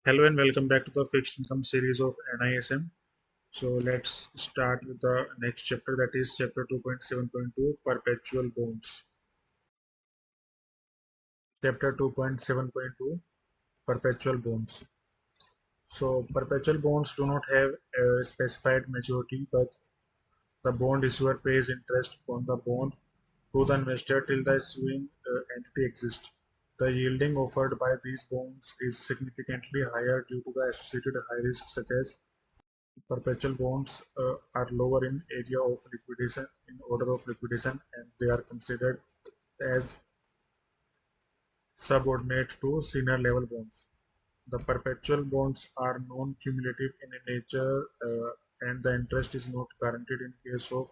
Hello and welcome back to the fixed income series of NISM. So let's start with the next chapter, that is chapter 2.7.2, perpetual bonds. Chapter 2.7.2, perpetual bonds. So perpetual bonds do not have a specified maturity, but the bond issuer pays interest on the bond to the investor till the issuing entity exists. The yielding offered by these bonds is significantly higher due to the associated high risks such as perpetual bonds are lower in area of liquidation in order of liquidation, and they are considered as subordinate to senior level bonds. The perpetual bonds are non-cumulative in nature, and the interest is not guaranteed in case of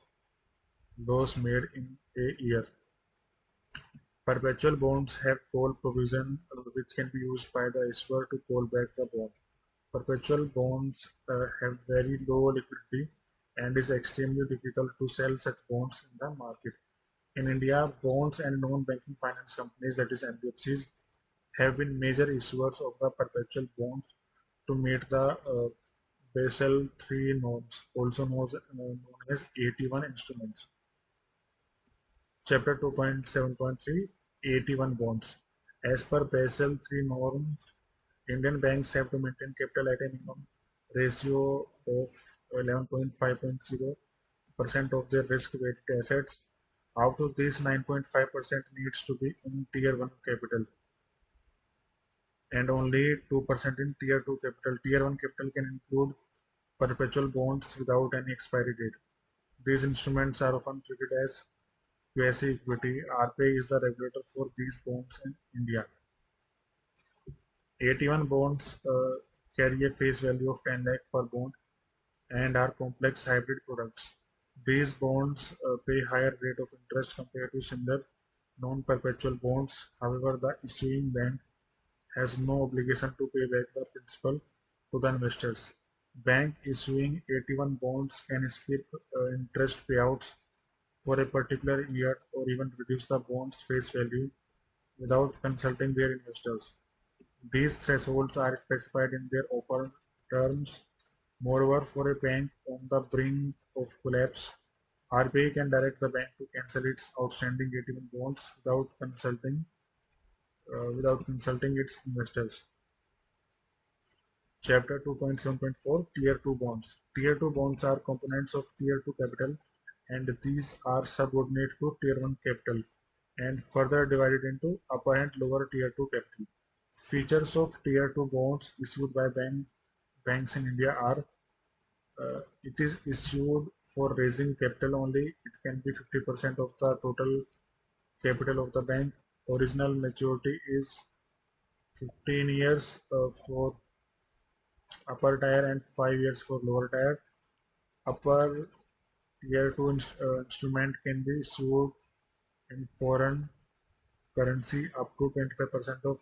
loss made in a year. Perpetual bonds have call provision which can be used by the issuer to call back the bond. Perpetual bonds have very low liquidity and is extremely difficult to sell such bonds in the market. In India, bonds and non-banking finance companies, that is NBFCs, have been major issuers of the perpetual bonds to meet the Basel III norms, also known as 81 instruments. Chapter 2.7.3, 81 bonds. As per Basel III norms, Indian banks have to maintain capital at a minimum ratio of 11.5% of their risk-weighted assets. Out of this, 9.5% needs to be in Tier 1 capital and only 2% in Tier 2 capital. Tier 1 capital can include perpetual bonds without any expiry date. These instruments are often treated as quasi-equity. RBI is the regulator for these bonds in India. 81 bonds carry a face value of 10 lakh per bond and are complex hybrid products. These bonds pay higher rate of interest compared to similar non-perpetual bonds. However, the issuing bank has no obligation to pay back the principal to the investors. Bank issuing 81 bonds can skip interest payouts for a particular year or even reduce the bond's face value without consulting their investors. These thresholds are specified in their offer terms. Moreover, for a bank on the brink of collapse, RBI can direct the bank to cancel its outstanding 81 bonds without consulting its investors. Chapter 2.7.4, Tier 2 bonds. Tier 2 bonds are components of Tier 2 capital, and these are subordinate to Tier 1 capital and further divided into upper and lower Tier 2 capital. Features of Tier 2 bonds issued by banks in India are it is issued for raising capital only. It can be 50% of the total capital of the bank. Original maturity is 15 years for upper tier and 5 years for lower tier. Upper tier 2 instrument can be issued in foreign currency up to 25% of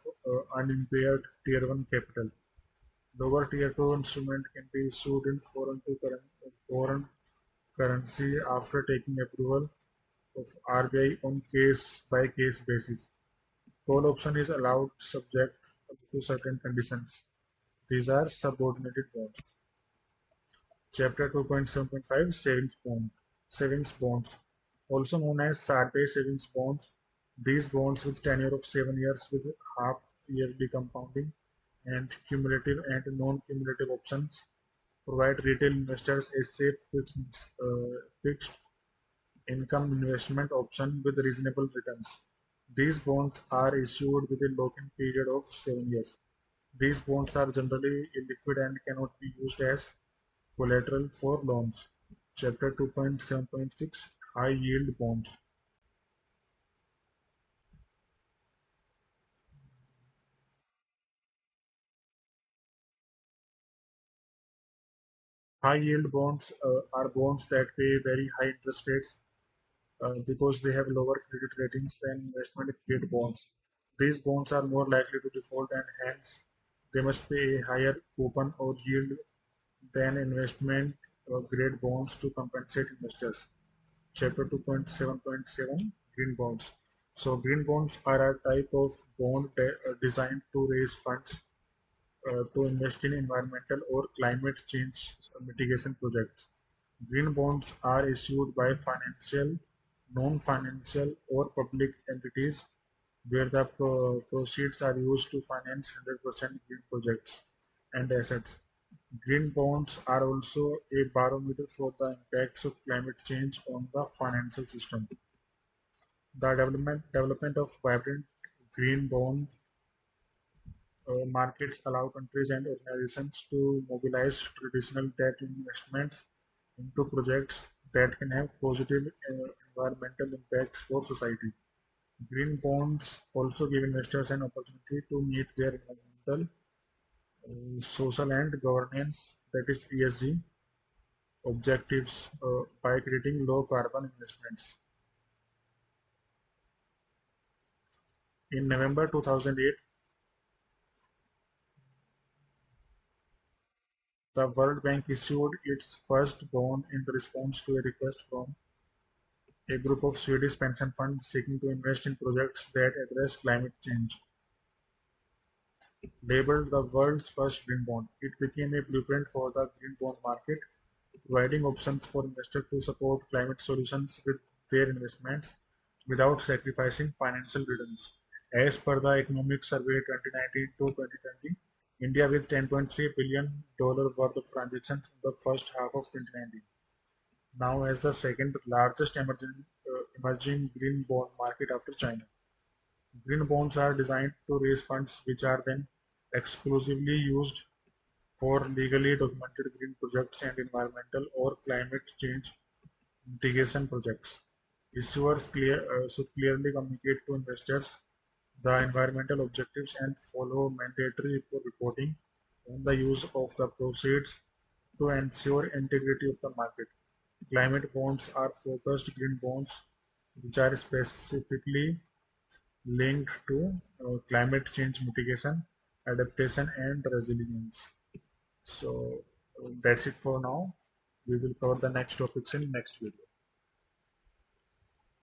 unimpaired tier 1 capital. Lower tier 2 instrument can be issued in foreign currency after taking approval of RBI on case-by-case basis. Call option is allowed subject to certain conditions. These are subordinated bonds. Chapter 2.7.5, Savings bonds, also known as RBI savings bonds. These bonds with tenure of 7 years with half yearly compounding and cumulative and non-cumulative options provide retail investors a safe fixed income investment option with reasonable returns. These bonds are issued with a lock-in period of 7 years. These bonds are generally illiquid and cannot be used as collateral for loans. Chapter 2.7.6, High Yield Bonds. High yield bonds are bonds that pay very high interest rates because they have lower credit ratings than investment grade bonds. These bonds are more likely to default and hence they must pay a higher coupon or yield than investment grade bonds to compensate investors. Chapter 2.7.7, Green Bonds. So green bonds are a type of bond designed to raise funds to invest in environmental or climate change mitigation projects. Green bonds are issued by financial, non-financial, or public entities where the proceeds are used to finance 100% green projects and assets. Green bonds are also a barometer for the impacts of climate change on the financial system. The development of vibrant green bond markets allow countries and organizations to mobilize traditional debt investments into projects that can have positive environmental impacts for society. Green bonds also give investors an opportunity to meet their environmental, social, and governance, that is ESG, objectives by creating low carbon investments. In November 2008, the World Bank issued its first bond in response to a request from a group of Swedish pension funds seeking to invest in projects that address climate change. Labeled the world's first green bond, it became a blueprint for the green bond market, providing options for investors to support climate solutions with their investments without sacrificing financial returns. As per the Economic Survey 2019 to 2020, India with $10.3 billion worth of transactions in the first half of 2019 now has the second largest emerging green bond market after China. Green bonds are designed to raise funds which are then exclusively used for legally documented green projects and environmental or climate change mitigation projects. Issuers should clearly communicate to investors the environmental objectives and follow mandatory reporting on the use of the proceeds to ensure integrity of the market. Climate bonds are focused green bonds which are specifically linked to climate change mitigation, adaptation, and resilience. So that's it for now. We will cover the next topics in next video.